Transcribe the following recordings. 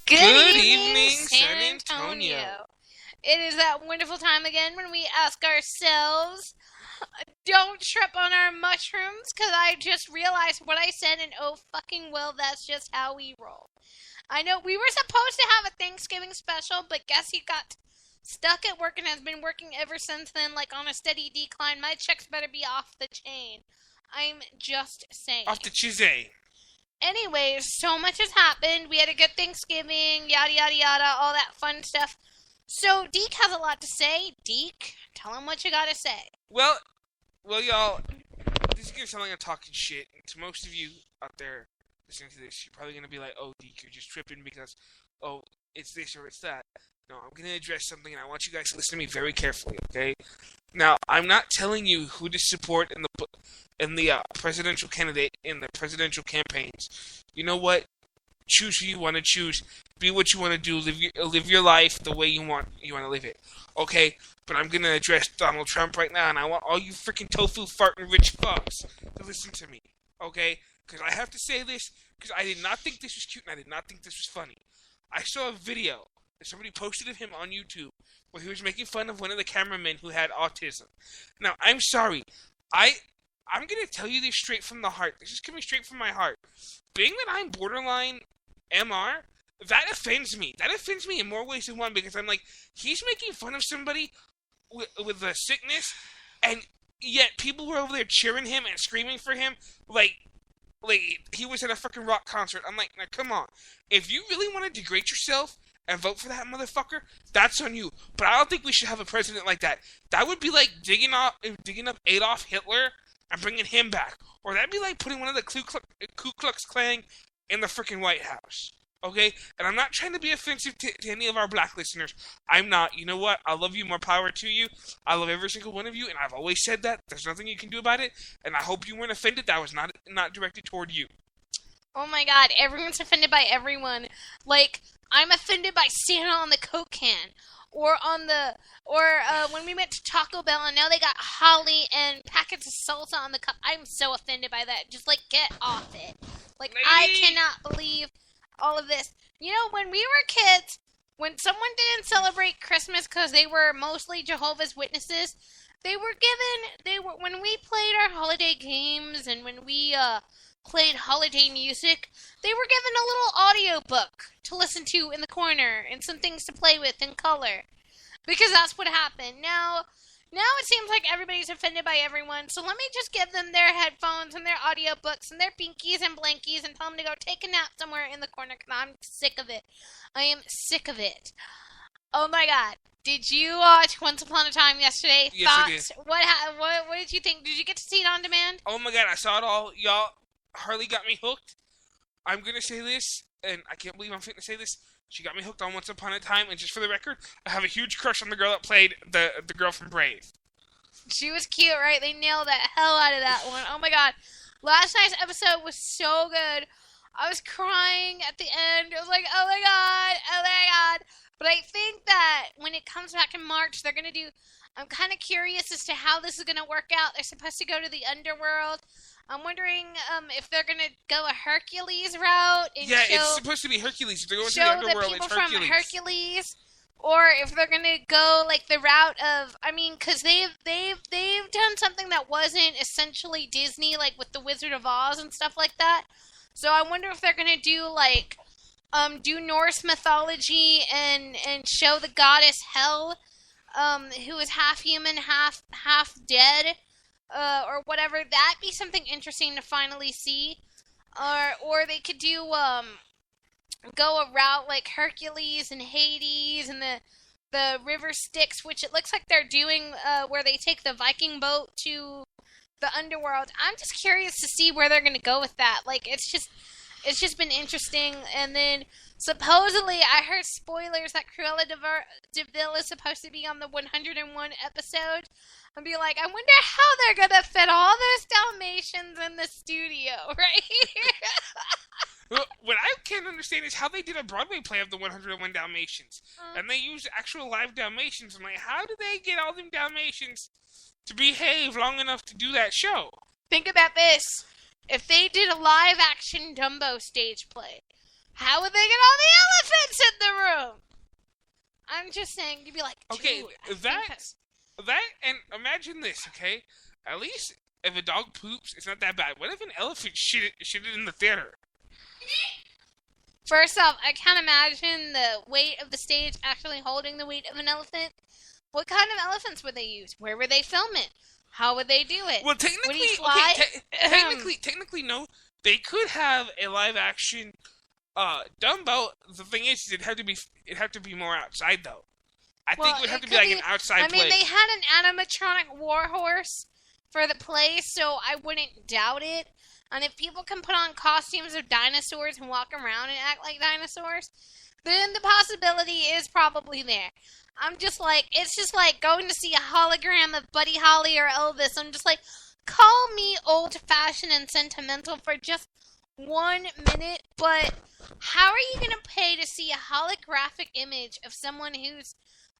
Good evening, San Antonio. It is that wonderful time again when we ask ourselves, don't trip on our mushrooms, because I just realized what I said, and oh fucking well, that's just how we roll. I know we were supposed to have a Thanksgiving special, but guess he got stuck at work and has been working ever since then, like on a steady decline. My checks better be off the chain. I'm just saying. Off the Chizay. Anyways, so much has happened. We had a good Thanksgiving, yada yada yada, all that fun stuff. So Deke has a lot to say. Deke, tell him what you gotta say. Well, y'all, this is gonna sound like I'm talking shit. And to most of you out there listening to this, you're probably gonna be like, "Oh, Deke, you're just tripping because, oh, it's this or it's that." No, I'm gonna address something, and I want you guys to listen to me very carefully, okay? Now, I'm not telling you who to support in the presidential candidate in the presidential campaigns. You know what? Choose who you want to choose. Be what you want to do. Live your life the way you want to live it. Okay? But I'm gonna address Donald Trump right now, and I want all you freaking tofu farting rich fucks to listen to me. Okay? Because I have to say this because I did not think this was cute, and I did not think this was funny. I saw a video that somebody posted of him on YouTube where he was making fun of one of the cameramen who had autism. Now, I'm sorry. I'm going to tell you this straight from the heart. This is coming straight from my heart. Being that I'm borderline MR, that offends me. That offends me in more ways than one because I'm like, he's making fun of somebody with a sickness, and yet people were over there cheering him and screaming for him like he was at a fucking rock concert. I'm like, now come on. If you really want to degrade yourself and vote for that motherfucker, that's on you. But I don't think we should have a president like that. That would be like digging up Adolf Hitler and bringing him back. Or that'd be like putting one of the Ku Klux Klan in the freaking White House. Okay? And I'm not trying to be offensive to any of our black listeners. I'm not. You know what? I love you. More power to you. I love every single one of you. And I've always said that. There's nothing you can do about it. And I hope you weren't offended. That was not directed toward you. Oh my god, everyone's offended by everyone. Like, I'm offended by Santa on the Coke can. Or when we went to Taco Bell and now they got holly and packets of salsa on the cup. I'm so offended by that. Just, like, get off it. Like, I cannot believe all of this. You know, when we were kids, when someone didn't celebrate Christmas because they were mostly Jehovah's Witnesses, when we played our holiday games and when we, played holiday music, they were given a little audio book to listen to in the corner and some things to play with in color. Because that's what happened. Now it seems like everybody's offended by everyone, so let me just give them their headphones and their audio books and their pinkies and blankies and tell them to go take a nap somewhere in the corner because I'm sick of it. I am sick of it. Oh my god. Did you watch Once Upon a Time yesterday? Yes, I did. What did you think? Did you get to see it on demand? Oh my god, I saw it all. Y'all, Harley got me hooked. I'm going to say this, and I can't believe I'm fitting to say this. She got me hooked on Once Upon a Time, and just for the record, I have a huge crush on the girl that played the girl from Brave. She was cute, right? They nailed that hell out of that one. Oh my god. Last night's episode was so good. I was crying at the end. I was like, oh my god, oh my god. But I think that when it comes back in March, they're going to do... I'm kind of curious as to how this is going to work out. They're supposed to go to the underworld. I'm wondering if they're going to go a Hercules route and it's supposed to be Hercules. If they're going to the underworld, the people it's Hercules. from Hercules, or if they're going to go like the route of, I mean, because they've done something that wasn't essentially Disney, like with the Wizard of Oz and stuff like that. So I wonder if they're going to do like do Norse mythology and show the goddess Hel, who is half human, half dead. Or whatever. That'd be something interesting to finally see. Or they could do go a route like Hercules and Hades and the river Styx, which it looks like they're doing where they take the Viking boat to the underworld. I'm just curious to see where they're gonna go with that. Like it's just been interesting. And then supposedly I heard spoilers that Cruella de Vil is supposed to be on the 101 episode. I'd be like, I wonder how they're gonna fit all those Dalmatians in the studio, right? What I can't understand is how they did a Broadway play of the 101 Dalmatians. And they used actual live Dalmatians. I'm like, how did they get all them Dalmatians to behave long enough to do that show? Think about this. If they did a live-action Dumbo stage play, How would they get all the elephants in the room? I'm just saying, you'd be like, Okay, dude, I think that's... that, and imagine this, okay? At least if a dog poops, it's not that bad. What if an elephant shit it in the theater? First off, I can't imagine the weight of the stage actually holding the weight of an elephant. What kind of elephants would they use? Where would they film it? How would they do it? Well, technically, would he fly? technically, no. They could have a live action Dumbo. The thing is, it'd have to be more outside though. I think it would have to be like an outside play. I mean, they had an animatronic warhorse for the play, so I wouldn't doubt it. And if people can put on costumes of dinosaurs and walk around and act like dinosaurs, then the possibility is probably there. I'm just like, it's just like going to see a hologram of Buddy Holly or Elvis. I'm just like, call me old-fashioned and sentimental for just 1 minute, but how are you going to pay to see a holographic image of someone who's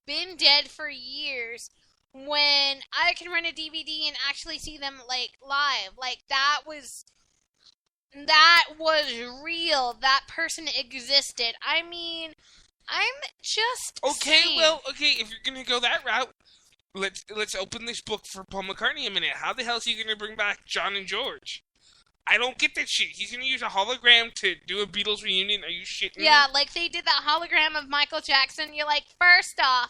been dead for years when I can rent a DVD and actually see them, like, live? Like, that was real. That person existed. I mean, I'm just saying. If you're gonna go that route, let's open this book for Paul McCartney a minute. How the hell is he gonna bring back John and George? I don't get that shit. He's gonna use a hologram to do a Beatles reunion. Are you shitting me? Yeah, like they did that hologram of Michael Jackson. You're like, first off,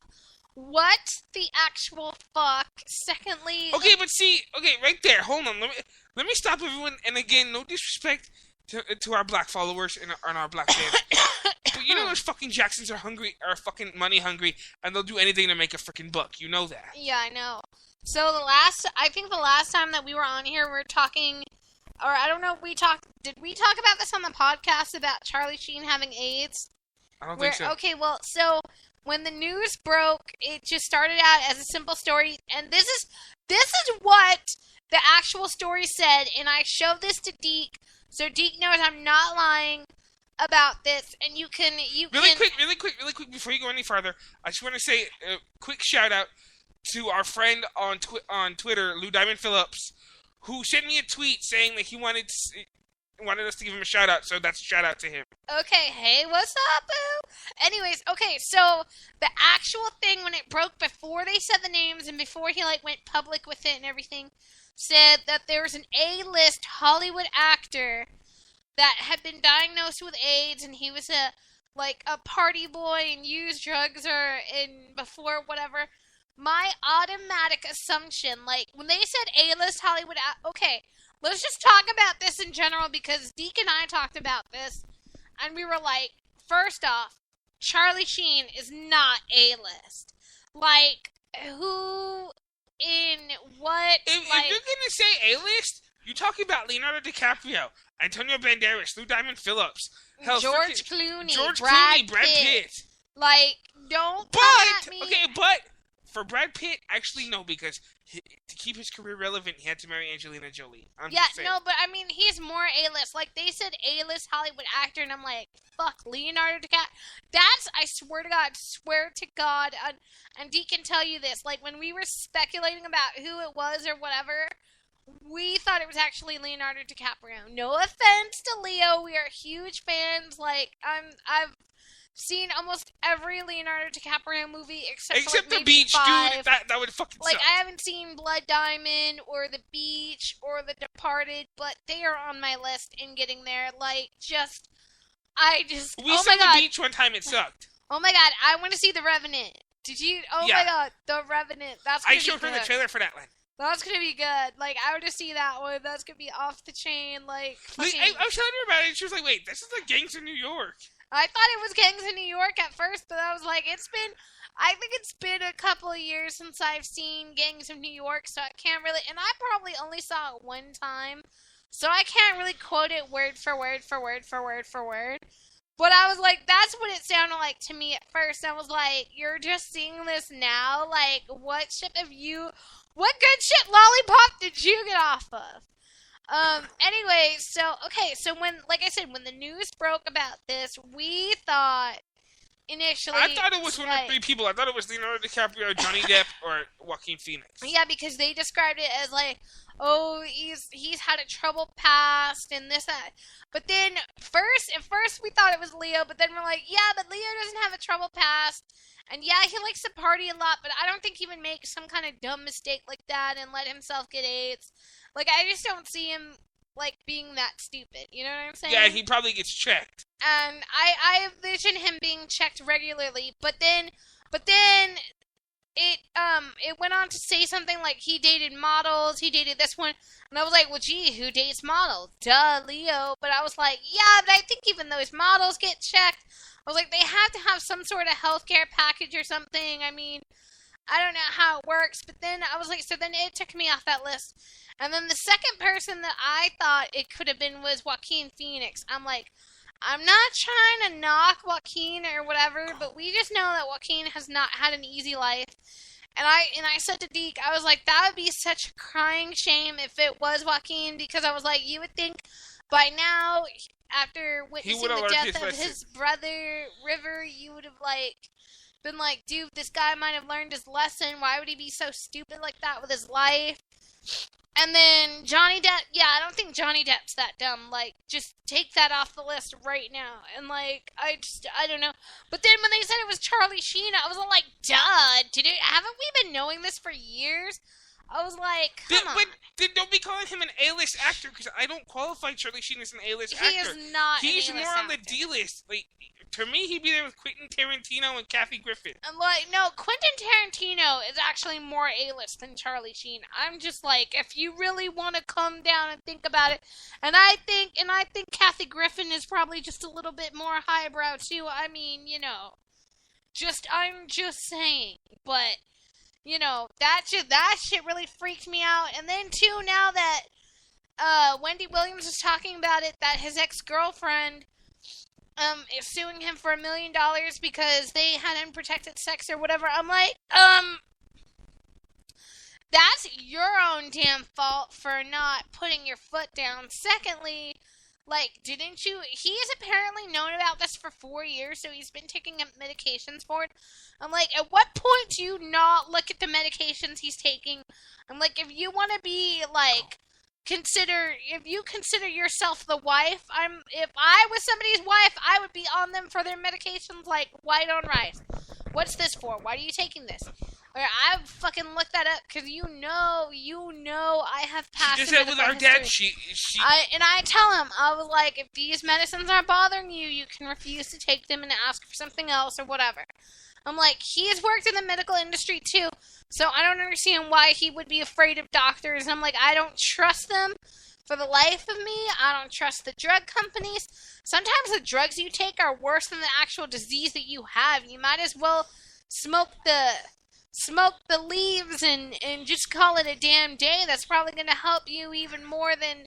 what the actual fuck? Secondly, okay, but see, right there. Hold on. Let me stop everyone. And again, no disrespect to our black followers and our black fans. But you know those fucking Jacksons are fucking money hungry, and they'll do anything to make a freaking buck. You know that. Yeah, I know. So I think the last time that we were on here, we were talking, or I don't know if did we talk about this on the podcast about Charlie Sheen having AIDS? I don't think so. Okay, well, so when the news broke, it just started out as a simple story, and this is what the actual story said, and I showed this to Deke, so Deke knows I'm not lying about this, and you can really quick before you go any farther, I just want to say a quick shout out to our friend on Twitter, Lou Diamond Phillips, who sent me a tweet saying that he wanted us to give him a shout out, so that's a shout out to him. Okay, hey, what's up, boo? Anyways, okay, so the actual thing when it broke, before they said the names and before he went public with it and everything, said that there was an A-list Hollywood actor that had been diagnosed with AIDS, and he was a party boy and used drugs before whatever. My automatic assumption, when they said A-list Hollywood, okay, let's just talk about this in general, because Deke and I talked about this, and we were like, first off, Charlie Sheen is not A-list. Who in what? If you're gonna say A-list, you're talking about Leonardo DiCaprio, Antonio Banderas, Lou Diamond Phillips, George Clooney, Brad Pitt. Don't come at me. Okay, but for Brad Pitt, actually no, because to keep his career relevant, he had to marry Angelina Jolie. But I mean, he's more A-list. They said A-list Hollywood actor, and I'm like, fuck, Leonardo DiCaprio. I swear to God, and Deke can tell you this, when we were speculating about who it was or whatever, we thought it was actually Leonardo DiCaprio. No offense to Leo, we are huge fans. I've seen almost every Leonardo DiCaprio movie except The maybe Beach, 5. dude. That would fucking suck. I haven't seen Blood Diamond or The Beach or The Departed, but they are on my list in getting there. We oh saw my God. The Beach one time, it sucked. Oh my God, I want to see The Revenant. Did you? Oh Yeah. my God, The Revenant. That's gonna I showed be her good. the trailer for that one. That's gonna be good. I would just see that one. That's gonna be off the chain. I was telling her about it, and she was like, "Wait, this is the Gangs of New York." I thought it was Gangs of New York at first, but I was like, I think it's been a couple of years since I've seen Gangs of New York, so I can't really, and I probably only saw it one time, so I can't really quote it word for word. But I was like, that's what it sounded like to me at first. I was like, you're just seeing this now? What good shit lollipop did you get off of? Anyway, so when, like I said, when the news broke about this, we thought initially. I thought it was one of three people. I thought it was Leonardo DiCaprio, Johnny Depp, or Joaquin Phoenix. Yeah, because they described it as like, oh, he's had a troubled past and this that. But then at first we thought it was Leo, but then we're like, yeah, but Leo doesn't have a troubled past. And yeah, he likes to party a lot, but I don't think he would make some kind of dumb mistake like that and let himself get AIDS. Like, I just don't see him, like, being that stupid. You know what I'm saying? Yeah, he probably gets checked. And I envision him being checked regularly, but then it went on to say something like he dated models, he dated this one, and I was like, well, gee, who dates models? Duh, Leo. But I was like, yeah, but I think even those models get checked. I was like, they have to have some sort of healthcare package or something. I mean, I don't know how it works, but then I was like, so then it took me off that list. And then the second person that I thought it could have been was Joaquin Phoenix. I'm like, I'm not trying to knock Joaquin or whatever, but we just know that Joaquin has not had an easy life. And I said to Deke, I was like, that would be such a crying shame if it was Joaquin, because I was like, you would think by now, after witnessing the death of his brother, River, you would have, like, been like, dude, this guy might have learned his lesson. Why would he be so stupid like that with his life? And then Johnny Depp, yeah, I don't think Johnny Depp's that dumb. Like, just take that off the list right now. And, like, I don't know. But then when they said it was Charlie Sheen, I was all like, duh, haven't we been knowing this for years? I was like, come on. Then don't be calling him an A-list actor, because I don't qualify Charlie Sheen as an A-list actor. He is not He's an A-list more on actor. the D-list. Like, to me, he'd be there with Quentin Tarantino and Kathy Griffin. I'm like, no, Quentin Tarantino is actually more A-list than Charlie Sheen. I'm just like, if you really want to come down and think about it, and I think Kathy Griffin is probably just a little bit more highbrow too. I mean, you know, I'm just saying, but you know, that shit really freaked me out. And then too, now that Wendy Williams is talking about it, that his ex-girlfriend is suing him for $1 million because they had unprotected sex or whatever. I'm like, that's your own damn fault for not putting your foot down. Secondly, like, didn't you? He has apparently known about this for 4 years, so he's been taking medications for it. I'm like, at what point do you not look at the medications he's taking? I'm like, if you want to be, like, if you consider yourself the wife, if I was somebody's wife, I would be on them for their medications like white on rice. What's this for? Why are you taking this? Or I fucking look that up, because you know I have past. She did that with our dad. I tell him, I was like, if these medicines are bothering you, you can refuse to take them and ask for something else or whatever. I'm like, he has worked in the medical industry too, so I don't understand why he would be afraid of doctors. And I'm like, I don't trust them for the life of me. I don't trust the drug companies. Sometimes the drugs you take are worse than the actual disease that you have. You might as well smoke the leaves and just call it a damn day. That's probably going to help you even more than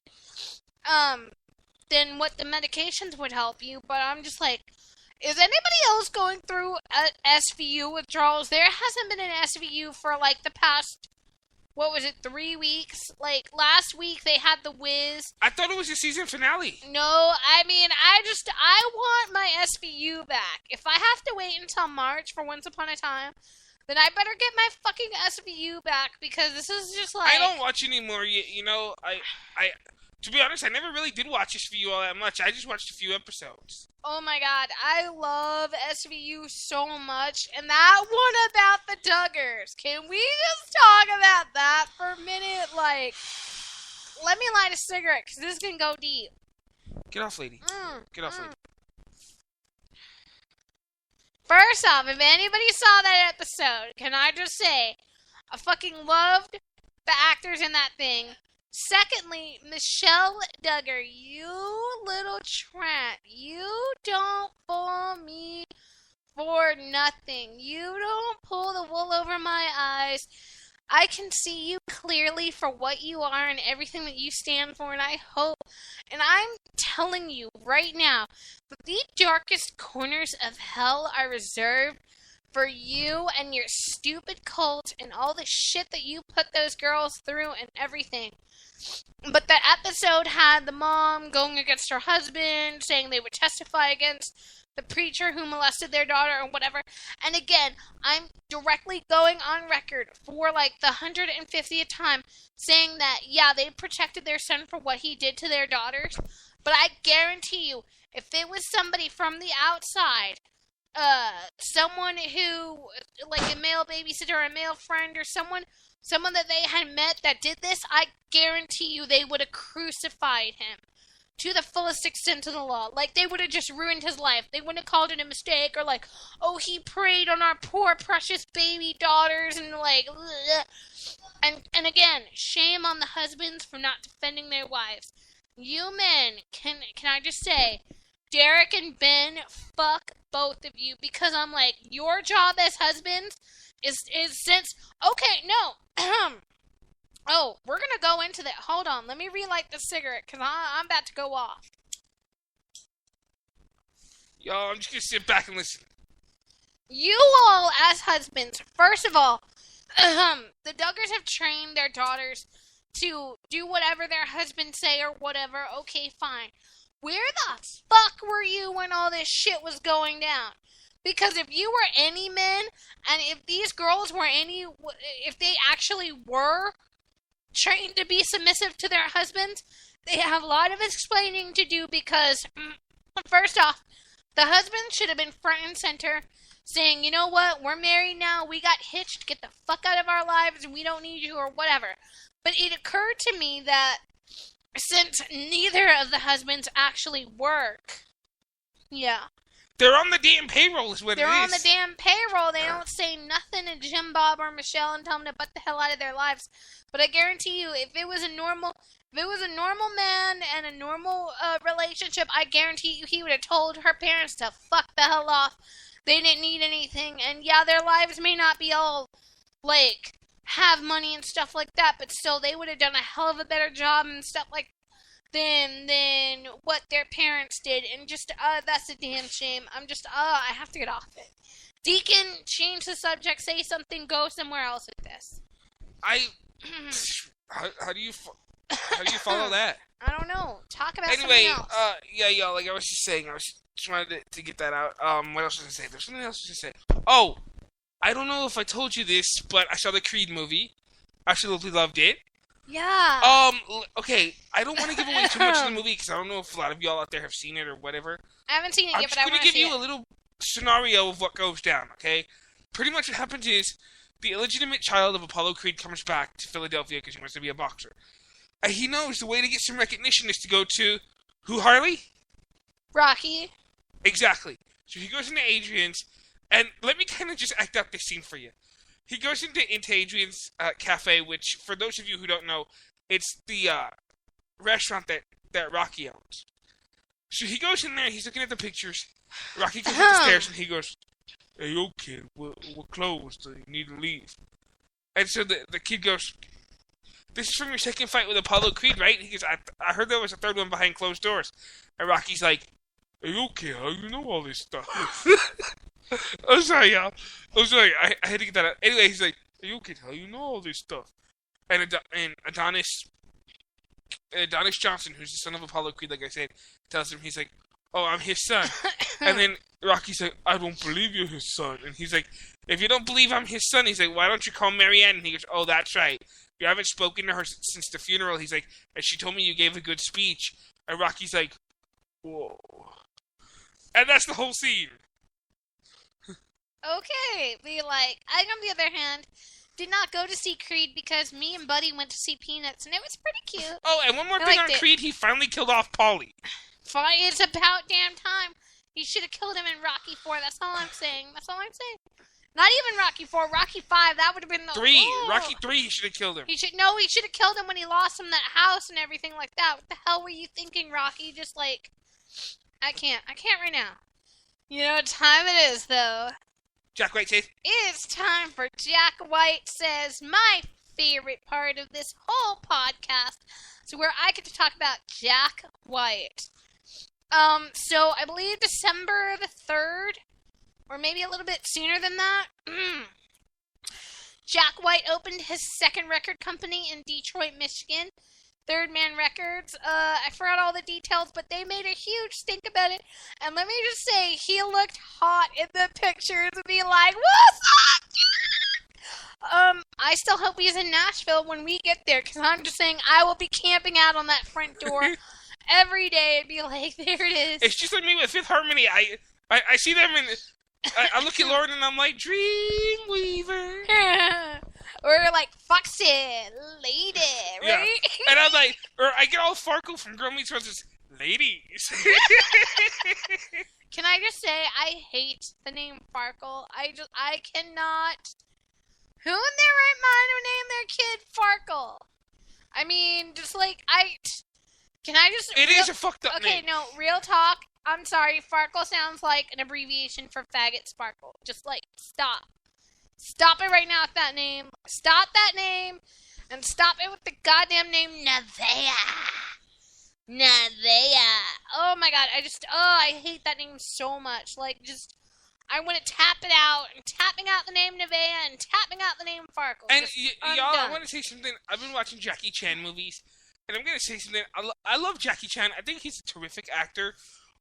what the medications would help you. But I'm just like, is anybody else going through SVU withdrawals? There hasn't been an SVU for like the past, 3 weeks? Like last week they had the Wiz. I thought it was the season finale. No, I mean, I want my SVU back. If I have to wait until March for Once Upon a Time, then I better get my fucking SVU back, because this is just like... I don't watch anymore. You know, I to be honest, I never really did watch SVU all that much. I just watched a few episodes. Oh my god, I love SVU so much. And that one about the Duggars. Can we just talk about that for a minute? Like, let me light a cigarette, because this can go deep. Get off, lady. Get off, lady. First off, if anybody saw that episode, can I just say, I fucking loved the actors in that thing. Secondly, Michelle Duggar, you little tramp, you don't fool me for nothing. You don't pull the wool over my eyes. I can see you clearly for what you are and everything that you stand for, and I hope, and I'm telling you right now, that the darkest corners of hell are reserved for you and your stupid cult and all the shit that you put those girls through and everything. But that episode had the mom going against her husband, saying they would testify against the preacher who molested their daughter or whatever. And again, I'm directly going on record for like the 150th time saying that, yeah, they protected their son for what he did to their daughters. But I guarantee you, if it was somebody from the outside, someone who, like a male babysitter or a male friend or someone that they had met that did this, I guarantee you they would have crucified him to the fullest extent of the law. Like, they would have just ruined his life. They wouldn't have called it a mistake or like, oh, he preyed on our poor precious baby daughters and like, ugh. And again, shame on the husbands for not defending their wives. You men, can I just say, Derek and Ben, fuck both of you, because I'm like, your job as husbands is since, okay, no, oh, we're gonna go into that. Hold on, let me relight the cigarette, because I'm about to go off. Yo, I'm just gonna sit back and listen. You all, as husbands, first of all, the Duggars have trained their daughters to do whatever their husbands say or whatever. Okay, fine. Where the fuck were you when all this shit was going down? Because if you were any men, and if these girls were if they actually were trained to be submissive to their husbands, they have a lot of explaining to do because, first off, the husband should have been front and center saying, you know what, we're married now, we got hitched, get the fuck out of our lives, and we don't need you, or whatever. But it occurred to me that since neither of the husbands actually work, yeah. They're on the damn payroll is what it is. They're on the damn payroll. They don't say nothing to Jim Bob or Michelle and tell them to butt the hell out of their lives. But I guarantee you, if it was a normal man and a normal relationship, I guarantee you he would have told her parents to fuck the hell off. They didn't need anything. And yeah, their lives may not be all, like, have money and stuff like that, but still, they would have done a hell of a better job and stuff like than what their parents did. And just, that's a damn shame. I have to get off it. Deacon, change the subject, say something, go somewhere else with this. How do you follow that? I don't know. Talk about something else. Yeah, like I was just saying, I was just wanted to get that out. What else was I say? There's something else I was gonna say. Oh, I don't know if I told you this, but I saw the Creed movie. Absolutely loved it. Yeah. Okay, I don't want to give away too much of the movie because I don't know if a lot of y'all out there have seen it or whatever. I haven't seen it yet, but I want to see it. I'm just going to give you a little scenario of what goes down, okay? Pretty much what happens is the illegitimate child of Apollo Creed comes back to Philadelphia because he wants to be a boxer. And he knows the way to get some recognition is to go to, who, Harley? Rocky. Exactly. So he goes into Adrian's, and let me kind of just act out this scene for you. He goes into Adrian's cafe, which, for those of you who don't know, it's the restaurant that Rocky owns. So he goes in there, he's looking at the pictures. Rocky comes up the stairs, and he goes, "Hey, yo, kid, we're closed, so you need to leave." And so the kid goes, "This is from your second fight with Apollo Creed, right?" He goes, I heard there was a third one behind closed doors. And Rocky's like, "Hey, yo, kid, how you know all this stuff?" I'm sorry, y'all. I'm sorry. I had to get that out. Anyway, he's like, "Hey, you kid, how you know all this stuff?" And Adonis Johnson, who's the son of Apollo Creed, like I said, tells him, he's like, "Oh, I'm his son." And then Rocky's like, "I don't believe you're his son." And he's like, "If you don't believe I'm his son," he's like, "why don't you call Marianne?" And he goes, "Oh, that's right. You haven't spoken to her since the funeral." He's like, "and she told me you gave a good speech." And Rocky's like, "Whoa." And that's the whole scene. Okay, I, on the other hand, did not go to see Creed because me and Buddy went to see Peanuts, and it was pretty cute. Oh, and one more thing on Creed, he finally killed off Paulie. It's about damn time. He should have killed him in Rocky 4, that's all I'm saying. Not even Rocky 4, Rocky 5, that would have been the... 3, oh. Rocky 3, he should have killed him. He should have killed him when he lost him that house and everything like that. What the hell were you thinking, Rocky? Just like... I can't right now. You know what time it is, though? Jack White says, "It's time for Jack White Says," my favorite part of this whole podcast. So where I get to talk about Jack White. So I believe December the 3rd or maybe a little bit sooner than that. Jack White opened his second record company in Detroit, Michigan. Third Man Records. I forgot all the details, but they made a huge stink about it. And let me just say, he looked hot in the pictures and be like, what's up? I still hope he's in Nashville when we get there, because I'm just saying I will be camping out on that front door every day and be like, there it is. It's just like me with Fifth Harmony. I see them and I look at Lauren and I'm like, Dreamweaver. Or like, Foxy, lady, right? Yeah. And I'm like, or I get all Farkle from Girl Meets World, just ladies. Can I just say, I hate the name Farkle. I cannot. Who in their right mind would name their kid Farkle? I mean, just like, can I just... It is a fucked up name. Okay, no, real talk. I'm sorry, Farkle sounds like an abbreviation for faggot sparkle. Just like, stop. Stop it right now with that name. Stop that name. And stop it with the goddamn name Nevaeh. Nevaeh. Oh my god, I hate that name so much. Like, just... I want to tap it out, and tapping out the name Nevaeh, and tapping out the name Farkle. And y'all, I want to say something. I've been watching Jackie Chan movies, and I'm going to say something. I love Jackie Chan. I think he's a terrific actor.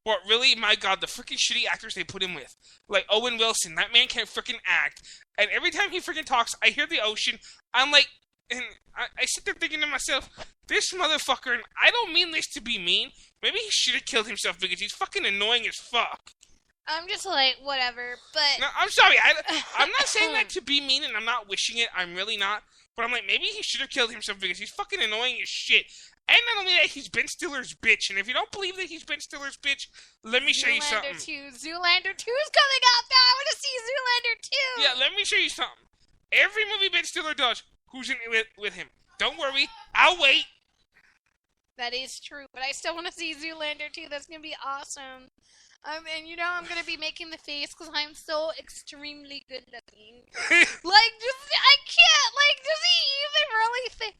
But really, my god, the freaking shitty actors they put him with. Like Owen Wilson, that man can't freaking act. And every time he freaking talks, I hear the ocean. I'm like, and I sit there thinking to myself, this motherfucker, and I don't mean this to be mean, maybe he should have killed himself because he's fucking annoying as fuck. I'm just like, whatever, but... No, I'm sorry, I'm not saying that to be mean, and I'm not wishing it, I'm really not. But I'm like, maybe he should have killed himself because he's fucking annoying as shit. And not only that, he's Ben Stiller's bitch. And if you don't believe that he's Ben Stiller's bitch, let me show you something. Zoolander 2 is coming out now. I want to see Zoolander 2. Yeah, let me show you something. Every movie Ben Stiller does, who's in it with him? Don't worry, I'll wait. That is true, but I still want to see Zoolander 2. That's going to be awesome. And you know I'm going to be making the face because I'm so extremely good looking. Like, I can't. Like, does he even really think...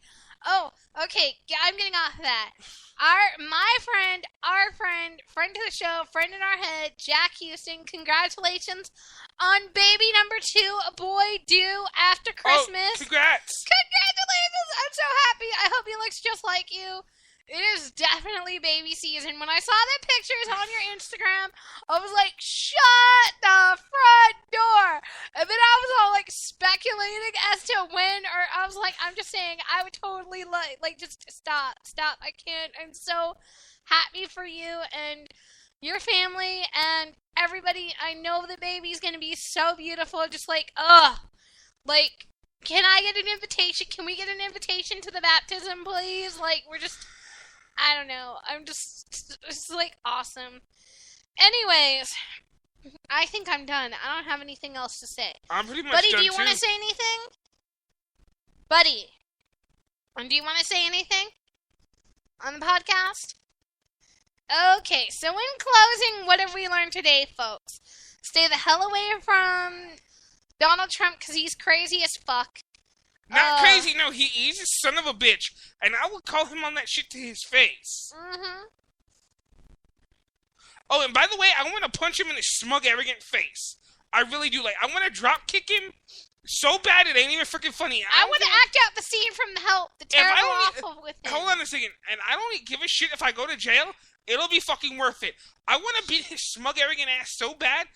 Oh, okay, I'm getting off of that. Our friend to the show, friend in our head, Jack Houston, congratulations on baby number 2, a boy due after Christmas. Oh, congrats. Congratulations, I'm so happy. I hope he looks just like you. It is definitely baby season. When I saw the pictures on your Instagram, I was like, shut the front door. And then I was all like speculating as to when, or I was like, I'm just saying, I would totally like just stop. I can't. I'm so happy for you and your family and everybody. I know the baby's going to be so beautiful. Just like, like, can I get an invitation? Can we get an invitation to the baptism, please? Like, we're just... I don't know. It's like awesome. Anyways, I think I'm done. I don't have anything else to say. I'm pretty much Buddy, done do you want to too. say anything? Buddy, do you want to say anything on the podcast? Okay, so in closing, what have we learned today, folks? Stay the hell away from Donald Trump because he's crazy as fuck. Not crazy, no, he's a son of a bitch, and I will call him on that shit to his face. Mm-hmm. Oh, and by the way, I want to punch him in his smug, arrogant face. I really do. Like, I want to drop kick him so bad it ain't even freaking funny. I want to act out the scene from The Help, the terrible awful with him. Hold on a second, and I don't give a shit if I go to jail. It'll be fucking worth it. I want to beat his smug, arrogant ass so bad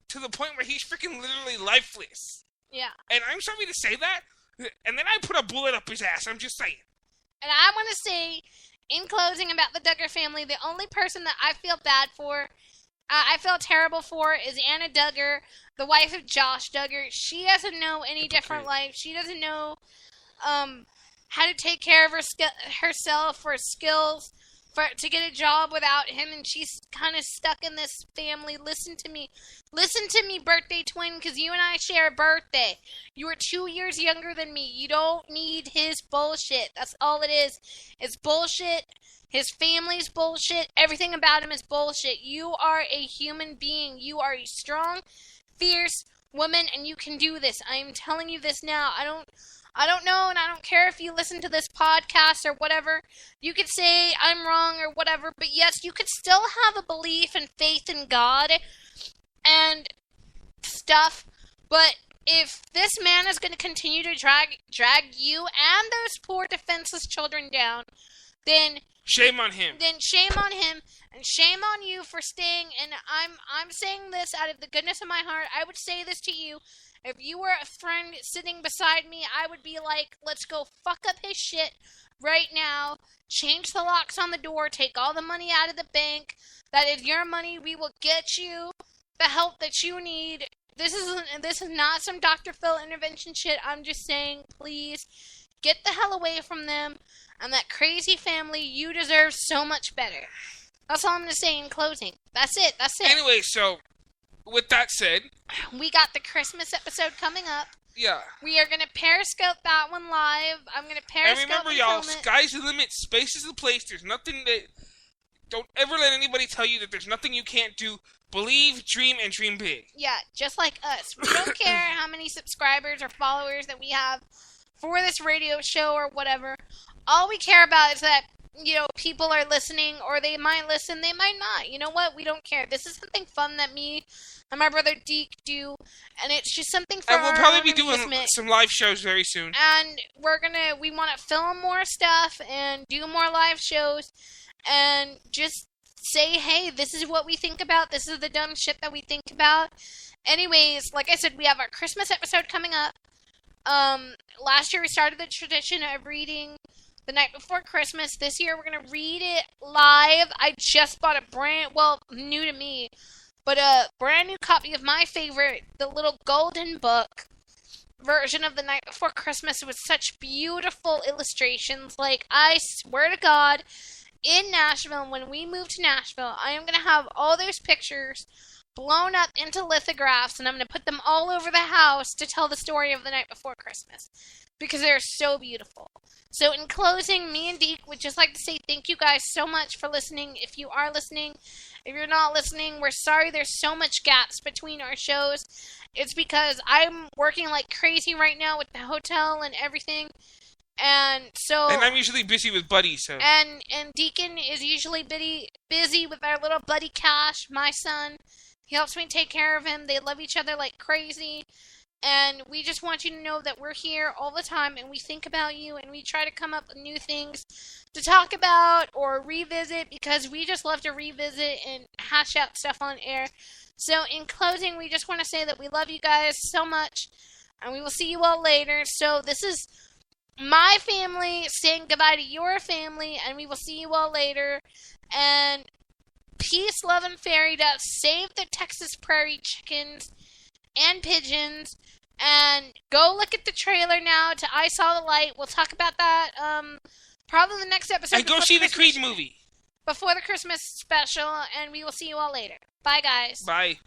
to the point where he's freaking literally lifeless. Yeah. And I'm sorry to say that. And then I put a bullet up his ass. I'm just saying. And I want to say, in closing, about the Duggar family, the only person that I feel bad for, I feel terrible for, is Anna Duggar, the wife of Josh Duggar. She doesn't know any different life. She doesn't know how to take care of herself or skills to get a job without him, and she's kind of stuck in this family. Listen to me, birthday twin, because you and I share a birthday. You are 2 years younger than me. You don't need his bullshit. That's all it is. It's bullshit. His family's bullshit. Everything about him is bullshit. You are a human being. You are a strong, fierce woman, and you can do this. I am telling you this now. I don't know, and I don't care if you listen to this podcast or whatever. You could say I'm wrong or whatever, but yes, you could still have a belief and faith in God. And stuff, but if this man is going to continue to drag you and those poor defenseless children down, then shame on him. Then shame on him, and shame on you for staying. And I'm saying this out of the goodness of my heart. I would say this to you. If you were a friend sitting beside me, I would be like, let's go fuck up his shit right now. Change the locks on the door. Take all the money out of the bank. That is your money. We will get you the help that you need. This is not some Dr. Phil intervention shit. I'm just saying, please get the hell away from them. And that crazy family, you deserve so much better. That's all I'm going to say in closing. That's it. Anyway, so, with that said, we got the Christmas episode coming up. Yeah. We are going to Periscope that one live. I'm going to Periscope and remember, y'all, sky's the limit. Space is the place. There's nothing that... Don't ever let anybody tell you that there's nothing you can't do. Believe, dream, and dream big. Yeah, just like us. We don't care how many subscribers or followers that we have for this radio show or whatever. All we care about is that, people are listening, or they might listen, they might not. You know what? We don't care. This is something fun that me and my brother Deke do, and it's just something for and we'll probably be doing some live shows very soon. And we want to film more stuff and do more live shows, and just say, hey, this is what we think about. This is the dumb shit that we think about. Anyways, like I said, we have our Christmas episode coming up. Last year we started the tradition of reading the night before Christmas. This year we're going to read it live. I just bought new to me, but a brand new copy of my favorite, the little golden book version of the night before Christmas with such beautiful illustrations. Like, I swear to God, in Nashville, when we move to Nashville, I am going to have all those pictures blown up into lithographs, and I'm going to put them all over the house to tell the story of the night before Christmas, because they're so beautiful. So in closing, me and Deke would just like to say thank you guys so much for listening. If you are listening, if you're not listening, we're sorry there's so much gaps between our shows. It's because I'm working like crazy right now with the hotel and everything. And I'm usually busy with Buddy, so. And Deacon is usually busy with our little buddy Cash, my son. He helps me take care of him. They love each other like crazy. And we just want you to know that we're here all the time, and we think about you, and we try to come up with new things to talk about or revisit, because we just love to revisit and hash out stuff on air. So in closing, we just want to say that we love you guys so much, and we will see you all later. So this is my family saying goodbye to your family, and we will see you all later. And peace, love, and fairy dust. Save the Texas prairie chickens and pigeons. And go look at the trailer now to I Saw the Light. We'll talk about that probably the next episode. And go see the Creed movie. Before the Christmas special, and we will see you all later. Bye, guys. Bye.